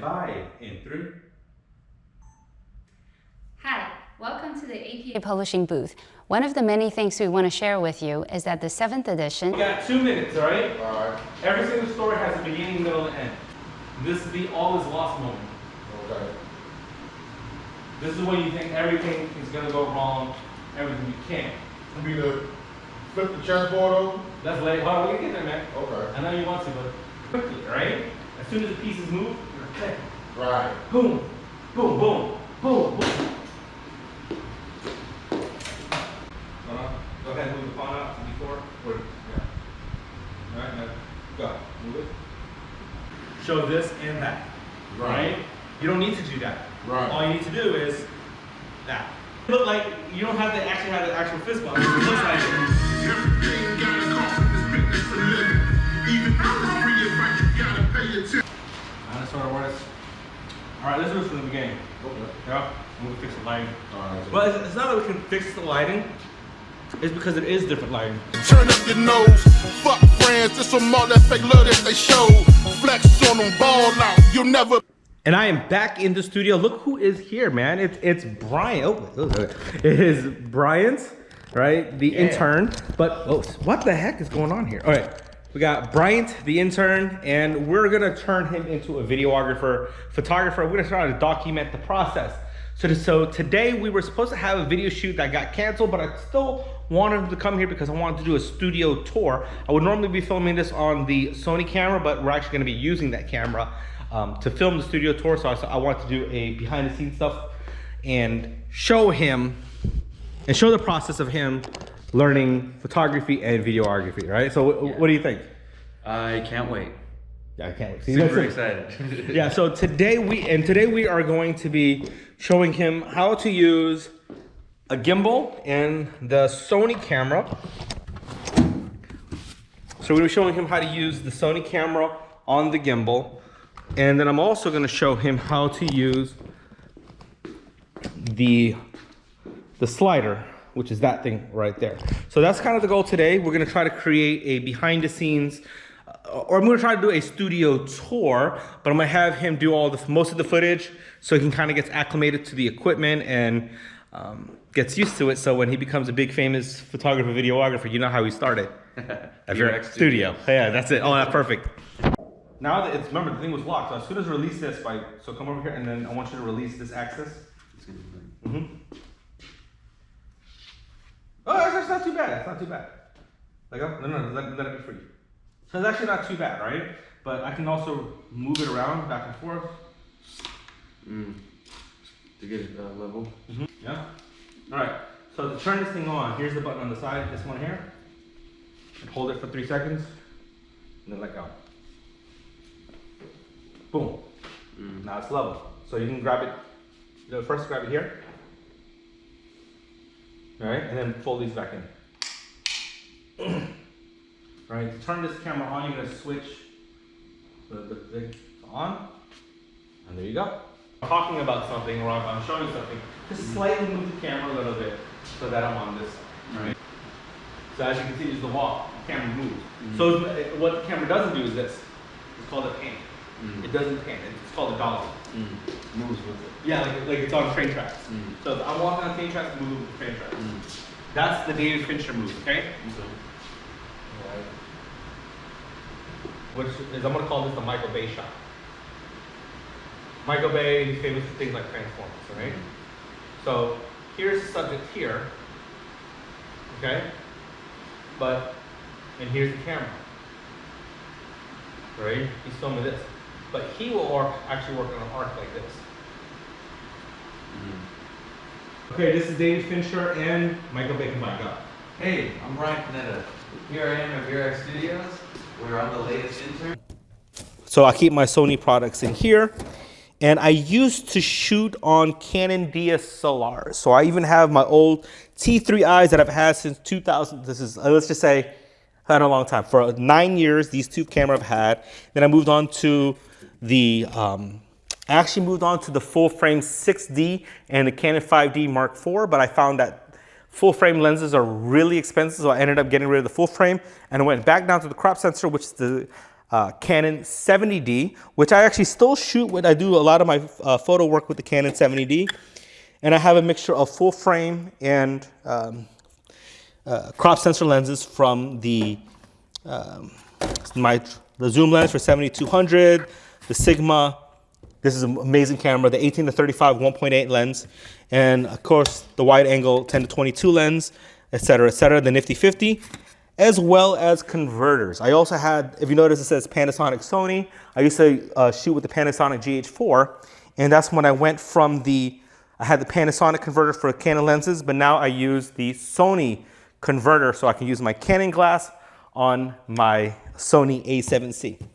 live in 3. Hi, welcome to the APA Publishing booth. One of the many things we want to share with you is that the 7th edition... We got 2 minutes, all right? All right. Every single story has a beginning, middle, and end. This is the all is lost moment. Okay. This is when you think everything is going to go wrong, everything you can't. You mean to flip the chessboard over? That's late. Hold on, we can get there, man. Okay. I know you want to, but quickly, all right? As soon as the pieces move, you're clicking. Right. Boom, boom, boom, boom, boom. Go ahead and move the pawn out to D4. Yeah. All right, now go. Move it. Show this and that. Right. You don't need to do that. Right. All you need to do is that. Look like you don't have to actually have the actual fist bump. It looks like Everything gotta cost in this business to live. Even if it's free advice, you gotta pay attention. That's sort of works. All right, let's do this from the beginning. Okay. Yeah. And we'll fix the lighting. All right. Well, it's not that we can fix the lighting. It's because it is different lighting. Turn up your nose, fuck friends, this some all that fake love that they show. Flex on them, ball out, you'll never. And I am back in the studio. Look who is here, man. It's Brian. Oh, it is Bryant, right? The intern. But what the heck is going on here? All right, we got Bryant, the intern, and we're gonna turn him into a videographer, photographer. We're gonna try to document the process. So today we were supposed to have a video shoot that got canceled, but I still wanted him to come here because I wanted to do a studio tour. I would normally be filming this on the Sony camera, but we're actually gonna be using that camera to film the studio tour. So I wanted to do a behind the scenes stuff and show him and show the process of him learning photography and videography, right? So what do you think? I can't wait. Yeah, I can't wait. Super excited. Yeah, so today we are going to be showing him how to use a gimbal and the Sony camera. So we're gonna be showing him how to use the Sony camera on the gimbal. And then I'm also gonna show him how to use the slider, which is that thing right there. So that's kind of the goal today. We're gonna try to create a behind the scenes, or I'm gonna try to do a studio tour, but I'm gonna have him do most of the footage so he can kind of get acclimated to the equipment and gets used to it. So when he becomes a big famous photographer, videographer, you know how he started. At Virak studio. Yeah, that's it. Oh, that's perfect. Now that remember the thing was locked, so as soon as I release this so come over here and then I want you to release this axis. Oh, that's not too bad. It's not too bad. Let it be free. So it's actually not too bad, right? But I can also move it around back and forth. To get it level. Yeah. All right. So to turn this thing on, here's the button on the side. This one here. And hold it for 3 seconds, and then let go. Boom. Now it's level. So you can grab it. First grab it here. All right, and then fold these back in. All right, to turn this camera on, you're gonna switch the thing on, and there you go. I'm talking about something, or I'm showing something. Just slightly move the camera a little bit so that I'm on this side. Right. So as you can see, there's the wall. The camera moves. So what the camera doesn't do is this. It's called a pan. It doesn't pan. It's called a dolly. Moves with it. Yeah, like it's on train tracks. So if I'm walking on train tracks, move with the train tracks. That's the David Fincher move, okay? Alright. Which is, I'm gonna call this the Michael Bay shot. Michael Bay is famous for things like Transformers, right? So here's the subject here, okay? And here's the camera, right? He's filming this. But he will actually work on an arc like this. Okay, this is David Fincher and Michael Bay combined. Go. Hey, I'm Brian Panetta. Here I am at Virak Studios, where I'm the latest intern. So I keep my Sony products in here. And I used to shoot on Canon DSLRs. So I even have my old T3Is that I've had since 2000. This is, let's just say, I had a long time. For 9 years, these two cameras I've had. Then I moved on to the, I actually moved on to the full frame 6D and the Canon 5D Mark IV, but I found that full frame lenses are really expensive, so I ended up getting rid of the full frame and I went back down to the crop sensor, which is the Canon 70D, which I actually still shoot with. I do a lot of my photo work with the Canon 70D. And I have a mixture of full frame and crop sensor lenses from the zoom lens for 7200, the Sigma. This is an amazing camera, the 18 to 35 1.8 lens, and of course the wide angle 10 to 22 lens, etc., the Nifty 50, as well as converters. I also had, if you notice, it says Panasonic Sony. I used to shoot with the Panasonic GH4, and that's when I went from I had the Panasonic converter for Canon lenses, but now I use the Sony converter so I can use my Canon glass on my Sony A7C.